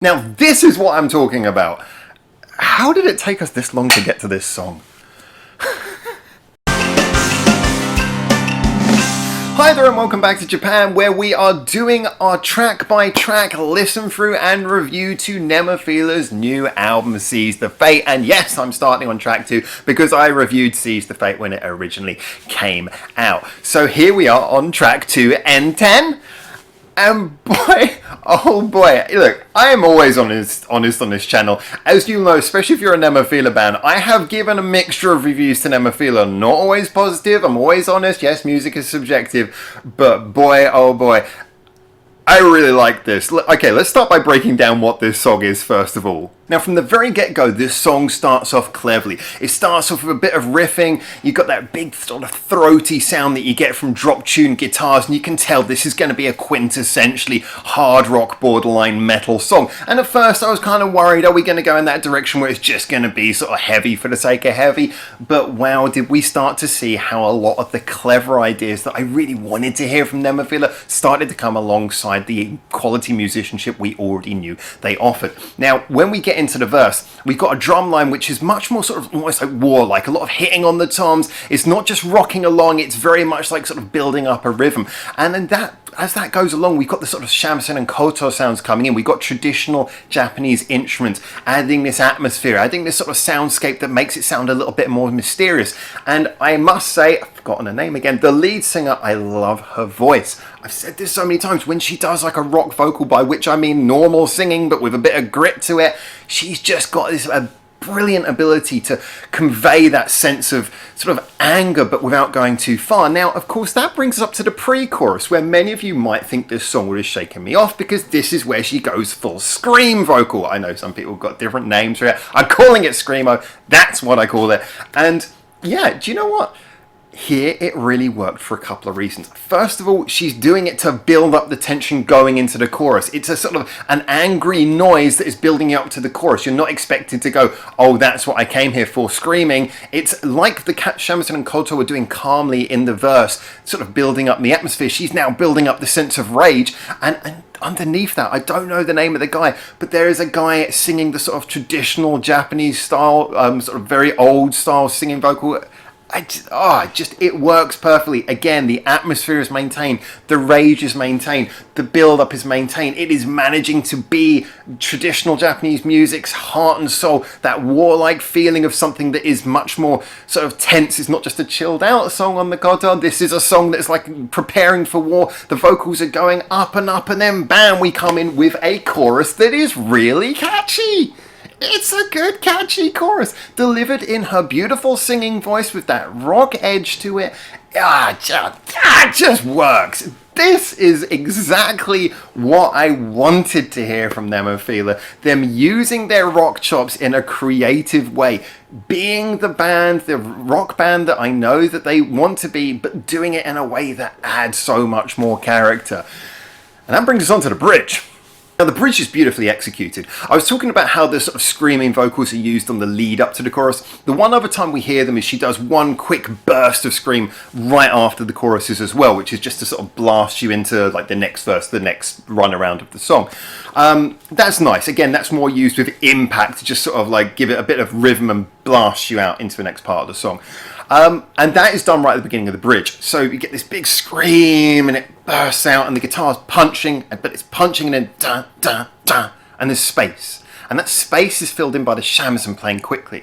Now this is what I'm talking about. How did it take us this long to get to this song? Hi there and welcome back to Japan, where we are doing our track-by-track listen through and review to Nemophila's new album Seize the Fate. And yes, I'm starting on track 2 because I reviewed Seize the Fate when it originally came out. So here we are on track 2, ENTEN. And boy, oh boy, look, I am always honest on this channel. As you know, especially if you're a Nemophila fan, I have given a mixture of reviews to Nemophila. Not always positive, I'm always honest. Yes, music is subjective, but boy, oh boy, I really like this. Okay, let's start by breaking down what this song is first of all. Now, from the very get-go, this song starts off cleverly. It starts off with a bit of riffing. You've got that big sort of throaty sound that you get from drop-tuned guitars, and you can tell this is going to be a quintessentially hard rock, borderline metal song. And at first, I was kind of worried, are we going to go in that direction where it's just going to be sort of heavy for the sake of heavy? But wow, did we start to see how a lot of the clever ideas that I really wanted to hear from Nemophila started to come alongside the quality musicianship we already knew they offered. Now, when we get into the verse, we've got a drum line which is much more sort of almost like warlike, a lot of hitting on the toms. It's not just rocking along, it's very much like sort of building up a rhythm. And then as that goes along, we've got the sort of shamisen and koto sounds coming in. We've got traditional Japanese instruments, adding this atmosphere, adding this sort of soundscape that makes it sound a little bit more mysterious. And I must say, I've forgotten her name again, the lead singer, I love her voice. I've said this so many times, when she does like a rock vocal, by which I mean normal singing but with a bit of grit to it, she's just got this brilliant ability to convey that sense of sort of anger but without going too far. Now, of course, that brings us up to the pre-chorus, where many of you might think this song would have shaken me off because this is where she goes full scream vocal. I know some people have got different names for it. I'm calling it screamo. That's what I call it. And yeah, do you know what? Here it really worked for a couple of reasons. First of all, she's doing it to build up the tension going into the chorus. It's a sort of an angry noise that is building you up to the chorus. You're not expected to go, oh, that's what I came here for, screaming. It's like the shamisen and koto were doing calmly in the verse, sort of building up the atmosphere. She's now building up the sense of rage, and underneath that, I don't know the name of the guy, but there is a guy singing the sort of traditional Japanese style, sort of very old style singing vocal. It works perfectly. Again, the atmosphere is maintained, the rage is maintained, the build-up is maintained. It is managing to be traditional Japanese music's heart and soul, that warlike feeling of something that is much more sort of tense. It's not just a chilled out song on the koto. This is a song that's like preparing for war. The vocals are going up, and then bam, we come in with a chorus that is really catchy. It's a good, catchy chorus, delivered in her beautiful singing voice with that rock edge to it. It just works. This is exactly what I wanted to hear from Nemophila. Them using their rock chops in a creative way. Being the band, the rock band that I know that they want to be, but doing it in a way that adds so much more character. And that brings us on to the bridge. Now, the bridge is beautifully executed. I was talking about how the sort of screaming vocals are used on the lead up to the chorus. The one other time we hear them is she does one quick burst of scream right after the choruses as well, which is just to sort of blast you into like the next verse, the next run around of the song. That's nice. Again, that's more used with impact to just sort of like give it a bit of rhythm and blast you out into the next part of the song. And that is done right at the beginning of the bridge. So you get this big scream and it bursts out and the guitar's punching, but it's punching and then da, da, da, and there's space. And that space is filled in by the shamisen playing quickly.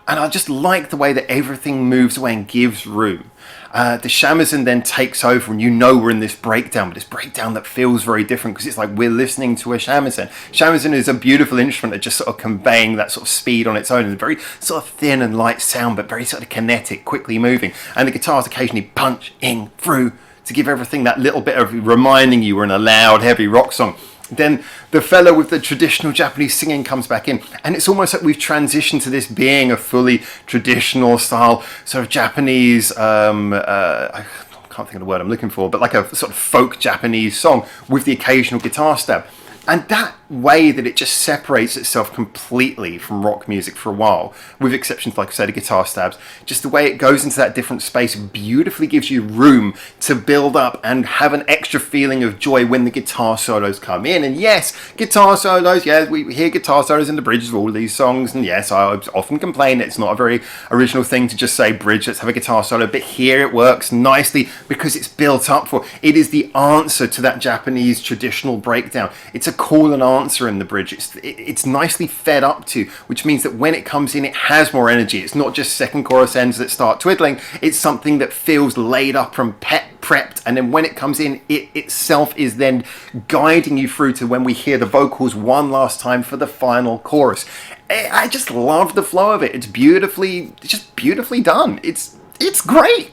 And I just like the way that everything moves away and gives room. The shamisen then takes over, and you know we're in this breakdown, but this breakdown that feels very different because it's like we're listening to a shamisen. Shamisen is a beautiful instrument at just sort of conveying that sort of speed on its own, and a very sort of thin and light sound, but very sort of kinetic, quickly moving. And the guitars occasionally punching through to give everything that little bit of reminding you we're in a loud, heavy rock song. Then the fellow with the traditional Japanese singing comes back in, and it's almost like we've transitioned to this being a fully traditional style sort of Japanese, I can't think of the word I'm looking for, but like a sort of folk Japanese song with the occasional guitar stab. And that way that it just separates itself completely from rock music for a while, with exceptions, like I said, of guitar stabs. Just the way it goes into that different space beautifully gives you room to build up and have an extra feeling of joy when the guitar solos come in. And yes, guitar solos, yeah, we hear guitar solos in the bridges of all these songs, and yes, I often complain it's not a very original thing to just say bridge, let's have a guitar solo, but here it works nicely because it's built up for. It is the answer to that Japanese traditional breakdown. It's a call and answer in the bridge. It's nicely fed up to, which means that when it comes in, it has more energy. It's not just second chorus ends that start twiddling. It's something that feels laid up and prepped, and then when it comes in, it itself is then guiding you through to when we hear the vocals one last time for the final chorus. I just love the flow of it. It's just beautifully done. It's great.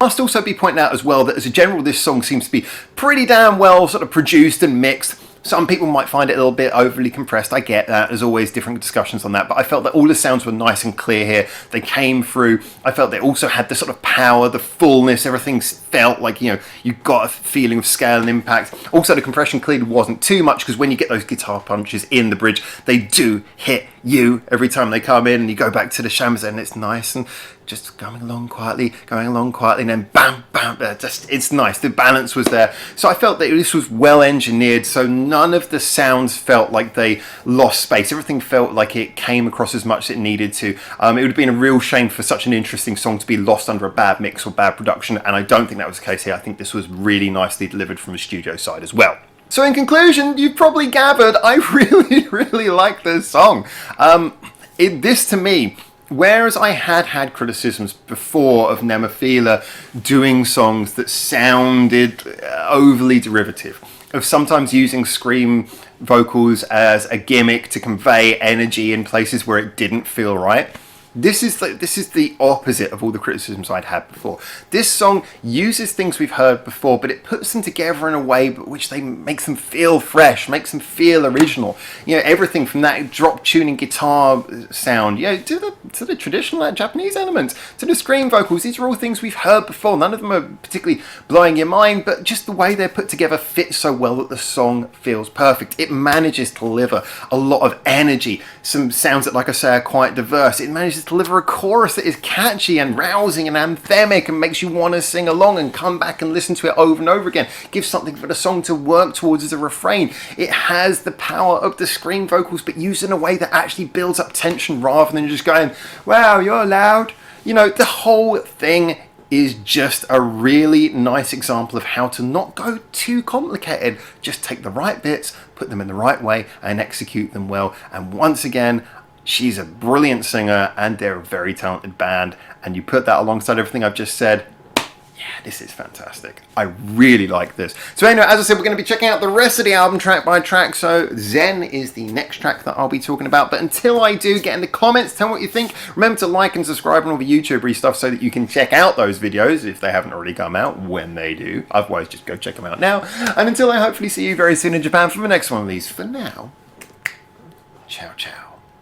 Must also be pointed out as well that as a general, this song seems to be pretty damn well sort of produced and mixed. Some people might find it a little bit overly compressed. I get that. There's always different discussions on that. But I felt that all the sounds were nice and clear here. They came through. I felt they also had the sort of power, the fullness. Everything felt like, you got a feeling of scale and impact. Also, the compression clearly wasn't too much, because when you get those guitar punches in the bridge, they do hit you every time they come in, and you go back to the shamisen, and it's nice and just going along quietly, and then bam, bam, it's nice. The balance was there. So I felt that this was well engineered, so none of the sounds felt like they lost space. Everything felt like it came across as much as it needed to. It would have been a real shame for such an interesting song to be lost under a bad mix or bad production, and I don't think that was the case here. I think this was really nicely delivered from the studio side as well. So in conclusion, you've probably gathered, I really, really like this song. This to me, whereas I had criticisms before of Nemophila doing songs that sounded overly derivative, of sometimes using scream vocals as a gimmick to convey energy in places where it didn't feel right, this is the opposite of all the criticisms I'd had before. This song uses things we've heard before, but it puts them together in a way which makes them feel fresh, makes them feel original. Everything from that drop tuning guitar sound, to the traditional Japanese elements, to the scream vocals. These are all things we've heard before. None of them are particularly blowing your mind, but just the way they're put together fits so well that the song feels perfect. It manages to deliver a lot of energy, some sounds that, like I say, are quite diverse. It manages to deliver a chorus that is catchy and rousing and anthemic and makes you want to sing along and come back and listen to it over and over again. Gives something for the song to work towards as a refrain. It has the power of the scream vocals, but used in a way that actually builds up tension rather than just going, wow, you're loud. The whole thing is just a really nice example of how to not go too complicated. Just take the right bits, put them in the right way, and execute them well. And once again, she's a brilliant singer, and they're a very talented band. And you put that alongside everything I've just said, yeah, this is fantastic. I really like this. So anyway, as I said, we're going to be checking out the rest of the album track by track. So Zen is the next track that I'll be talking about. But until I do, get in the comments, tell me what you think. Remember to like and subscribe and all the YouTubery stuff so that you can check out those videos if they haven't already come out, when they do. Otherwise, just go check them out now. And until I hopefully see you very soon in Japan for the next one of these, for now, ciao, ciao.